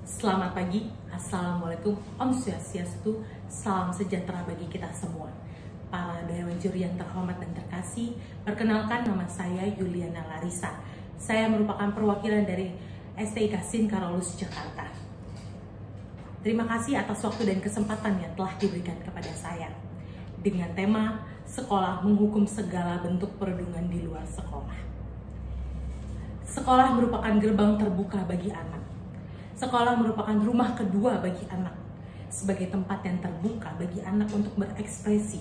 Selamat pagi, Assalamualaikum, Om Swastiastu, salam sejahtera bagi kita semua. Para dewan juri yang terhormat dan terkasih, perkenalkan nama saya Yuliana Larissa. Saya merupakan perwakilan dari STIK Sin Karolus Jakarta. Terima kasih atas waktu dan kesempatan yang telah diberikan kepada saya. Dengan tema, sekolah menghukum segala bentuk perundungan di luar sekolah. Sekolah merupakan gerbang terbuka bagi anak. Sekolah merupakan rumah kedua bagi anak, sebagai tempat yang terbuka bagi anak untuk berekspresi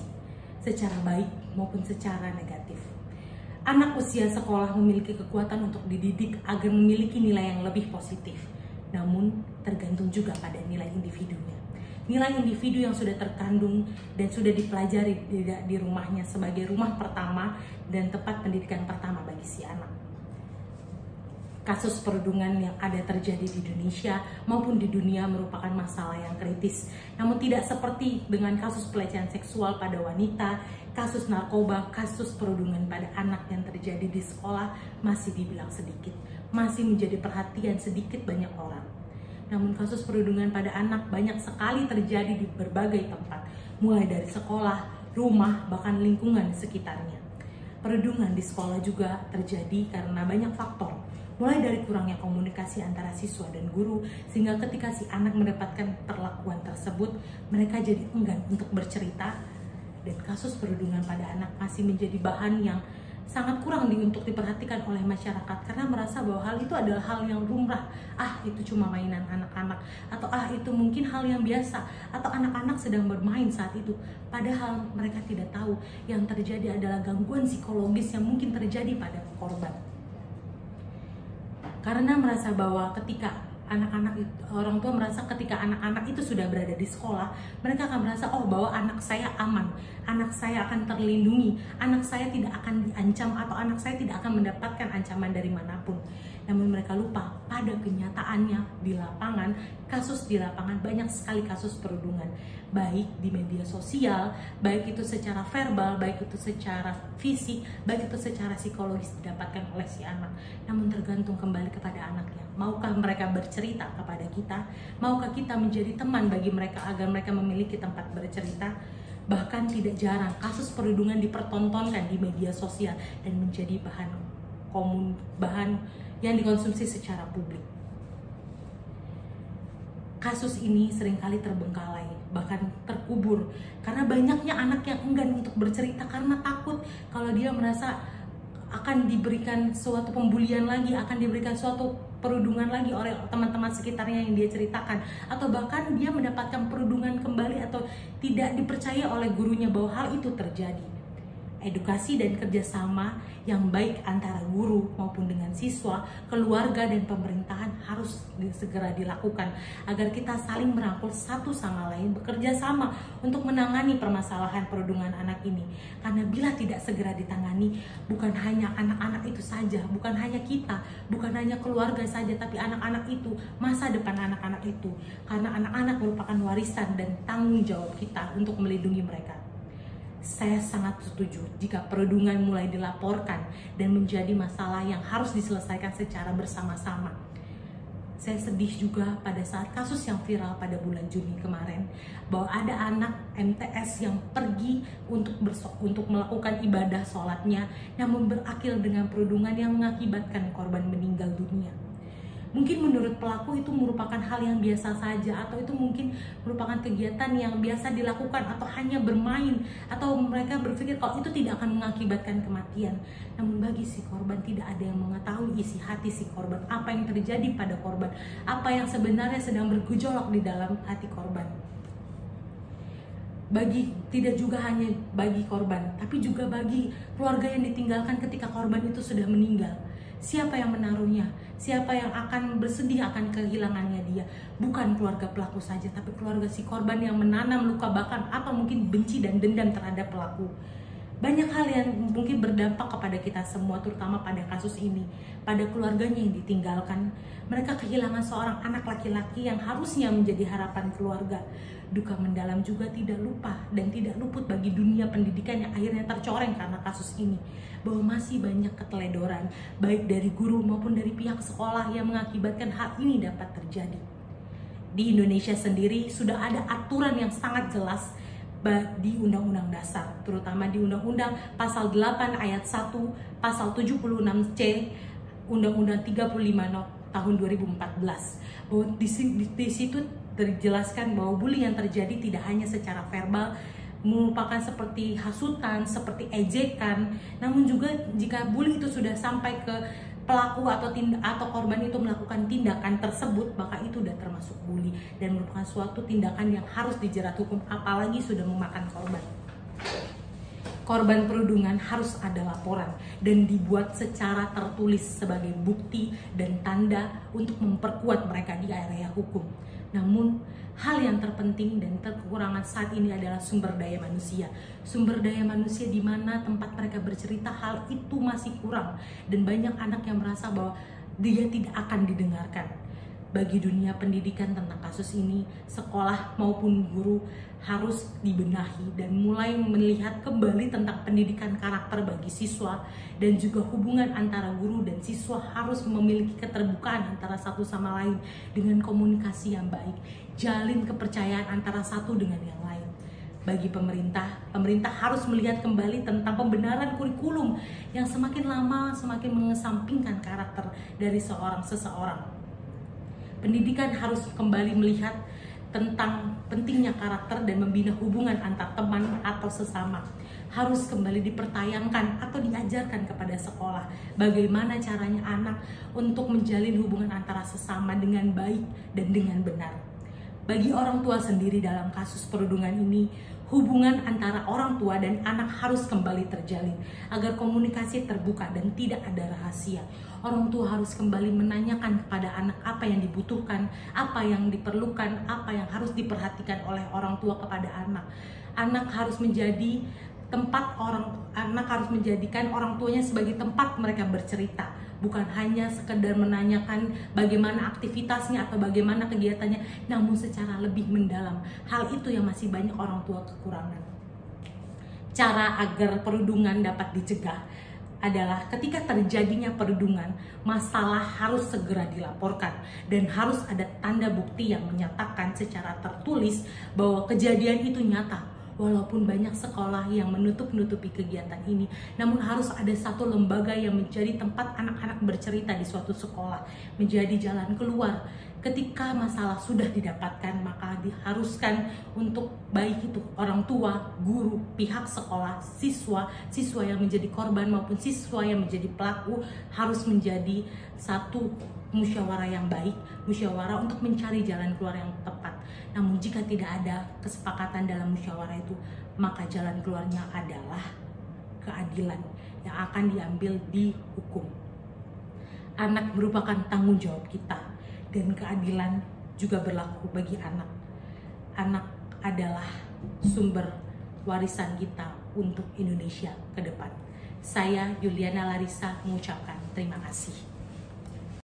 secara baik maupun secara negatif. Anak usia sekolah memiliki kekuatan untuk dididik agar memiliki nilai yang lebih positif, namun tergantung juga pada nilai individunya. Nilai individu yang sudah terkandung dan sudah dipelajari di rumahnya sebagai rumah pertama dan tempat pendidikan pertama bagi si anak. Kasus perundungan yang ada terjadi di Indonesia maupun di dunia merupakan masalah yang kritis. Namun tidak seperti dengan kasus pelecehan seksual pada wanita, kasus narkoba, kasus perundungan pada anak yang terjadi di sekolah masih dibilang sedikit. Masih menjadi perhatian sedikit banyak orang. Namun kasus perundungan pada anak banyak sekali terjadi di berbagai tempat. Mulai dari sekolah, rumah, bahkan lingkungan sekitarnya. Perundungan di sekolah juga terjadi karena banyak faktor. Mulai dari kurangnya komunikasi antara siswa dan guru, sehingga ketika si anak mendapatkan perlakuan tersebut, mereka jadi enggan untuk bercerita. Dan kasus perundungan pada anak masih menjadi bahan yang sangat kurang untuk diperhatikan oleh masyarakat, karena merasa bahwa hal itu adalah hal yang lumrah. Itu cuma mainan anak-anak, atau itu mungkin hal yang biasa, atau anak-anak sedang bermain saat itu. Padahal mereka tidak tahu yang terjadi adalah gangguan psikologis yang mungkin terjadi pada korban. Karena merasa bahwa ketika orang tua merasa ketika anak-anak itu sudah berada di sekolah, mereka akan merasa bahwa anak saya aman, anak saya akan terlindungi, anak saya tidak akan diancam, atau anak saya tidak akan mendapatkan ancaman dari manapun. Namun mereka lupa pada kenyataannya di lapangan, kasus di lapangan banyak sekali kasus perundungan, baik di media sosial, baik itu secara verbal, baik itu secara fisik, baik itu secara psikologis didapatkan oleh si anak. Namun tergantung kembali kepada anaknya. Maukah mereka bercerita kepada kita? Maukah kita menjadi teman bagi mereka agar mereka memiliki tempat bercerita? Bahkan tidak jarang kasus perundungan dipertontonkan di media sosial dan menjadi bahan yang dikonsumsi secara publik. Kasus ini seringkali terbengkalai, bahkan terkubur, karena banyaknya anak yang enggan untuk bercerita karena takut kalau dia merasa akan diberikan suatu pembulian lagi, akan diberikan suatu perundungan lagi oleh teman-teman sekitarnya yang dia ceritakan, atau bahkan dia mendapatkan perundungan kembali atau tidak dipercaya oleh gurunya bahwa hal itu terjadi. Edukasi dan kerjasama yang baik antara guru maupun dengan siswa, keluarga dan pemerintahan harus segera dilakukan agar kita saling merangkul satu sama lain, bekerja sama untuk menangani permasalahan perundungan anak ini. Karena bila tidak segera ditangani, bukan hanya anak-anak itu saja, bukan hanya kita, bukan hanya keluarga saja, tapi anak-anak itu, masa depan anak-anak itu. Karena anak-anak merupakan warisan dan tanggung jawab kita untuk melindungi mereka. Saya sangat setuju jika perundungan mulai dilaporkan dan menjadi masalah yang harus diselesaikan secara bersama-sama. Saya sedih juga pada saat kasus yang viral pada bulan Juni kemarin, bahwa ada anak MTS yang pergi untuk melakukan ibadah sholatnya, namun berakhir dengan perundungan yang mengakibatkan korban meninggal dunia. Mungkin menurut pelaku itu merupakan hal yang biasa saja, atau itu mungkin merupakan kegiatan yang biasa dilakukan, atau hanya bermain, atau mereka berpikir kalau itu tidak akan mengakibatkan kematian. Namun bagi si korban tidak ada yang mengetahui isi hati si korban, apa yang terjadi pada korban, apa yang sebenarnya sedang bergejolak di dalam hati korban. Tidak juga hanya bagi korban, tapi juga bagi keluarga yang ditinggalkan ketika korban itu sudah meninggal. Siapa yang menaruhnya? Siapa yang akan bersedih akan kehilangannya dia? Bukan keluarga pelaku saja, tapi keluarga si korban yang menanam luka, bahkan mungkin benci dan dendam terhadap pelaku. Banyak hal yang mungkin berdampak kepada kita semua, terutama pada kasus ini, pada keluarganya yang ditinggalkan. Mereka kehilangan seorang anak laki-laki yang harusnya menjadi harapan keluarga. Duka mendalam juga tidak lupa dan tidak luput bagi dunia pendidikan yang akhirnya tercoreng karena kasus ini. Bahwa masih banyak keteledoran, baik dari guru maupun dari pihak sekolah, yang mengakibatkan hal ini dapat terjadi. di Indonesia sendiri sudah ada aturan yang sangat jelas di Undang-Undang Dasar, terutama di Undang-Undang Pasal 8 Ayat 1, Pasal 76C, Undang-Undang 35 tahun 2014. Bahwa di situ terjelaskan bahwa bullying yang terjadi tidak hanya secara verbal, merupakan seperti hasutan, seperti ejekan, namun juga jika bully itu sudah sampai ke pelaku atau korban itu melakukan tindakan tersebut, maka itu sudah termasuk bully dan merupakan suatu tindakan yang harus dijerat hukum, apalagi sudah memakan korban. Korban perundungan harus ada laporan dan dibuat secara tertulis sebagai bukti dan tanda untuk memperkuat mereka di area hukum. Namun, hal yang terpenting dan terkekurangan saat ini adalah sumber daya manusia. Sumber daya manusia di mana tempat mereka bercerita, hal itu masih kurang. Dan banyak anak yang merasa bahwa dia tidak akan didengarkan. Bagi dunia pendidikan tentang kasus ini, sekolah maupun guru harus dibenahi dan mulai melihat kembali tentang pendidikan karakter bagi siswa, dan juga hubungan antara guru dan siswa harus memiliki keterbukaan antara satu sama lain dengan komunikasi yang baik, jalin kepercayaan antara satu dengan yang lain. Bagi pemerintah harus melihat kembali tentang pembenaran kurikulum yang semakin lama semakin mengesampingkan karakter dari seseorang. Pendidikan harus kembali melihat tentang pentingnya karakter dan membina hubungan antar teman atau sesama. Harus kembali dipertayangkan atau diajarkan kepada sekolah bagaimana caranya anak untuk menjalin hubungan antara sesama dengan baik dan dengan benar. Bagi orang tua sendiri dalam kasus perundungan ini, hubungan antara orang tua dan anak harus kembali terjalin agar komunikasi terbuka dan tidak ada rahasia. Orang tua harus kembali menanyakan kepada anak apa yang dibutuhkan, apa yang diperlukan, apa yang harus diperhatikan oleh orang tua kepada anak. Anak harus menjadikan orang tuanya sebagai tempat mereka bercerita, bukan hanya sekedar menanyakan bagaimana aktivitasnya atau bagaimana kegiatannya, namun secara lebih mendalam. Hal itu yang masih banyak orang tua kekurangan. Cara agar perundungan dapat dicegah adalah ketika terjadinya perundungan, masalah harus segera dilaporkan dan harus ada tanda bukti yang menyatakan secara tertulis bahwa kejadian itu nyata. Walaupun banyak sekolah yang menutup-nutupi kegiatan ini, namun harus ada satu lembaga yang menjadi tempat anak-anak bercerita di suatu sekolah, menjadi jalan keluar. Ketika masalah sudah didapatkan, maka diharuskan untuk baik itu orang tua, guru, pihak sekolah, siswa yang menjadi korban maupun siswa yang menjadi pelaku harus menjadi satu musyawarah yang baik, musyawarah untuk mencari jalan keluar yang tepat. Namun jika tidak ada kesepakatan dalam musyawarah itu, maka jalan keluarnya adalah keadilan yang akan diambil di hukum. Anak merupakan tanggung jawab kita dan keadilan juga berlaku bagi anak. Anak adalah sumber warisan kita untuk Indonesia ke depan. Saya Yuliana Larissa mengucapkan terima kasih.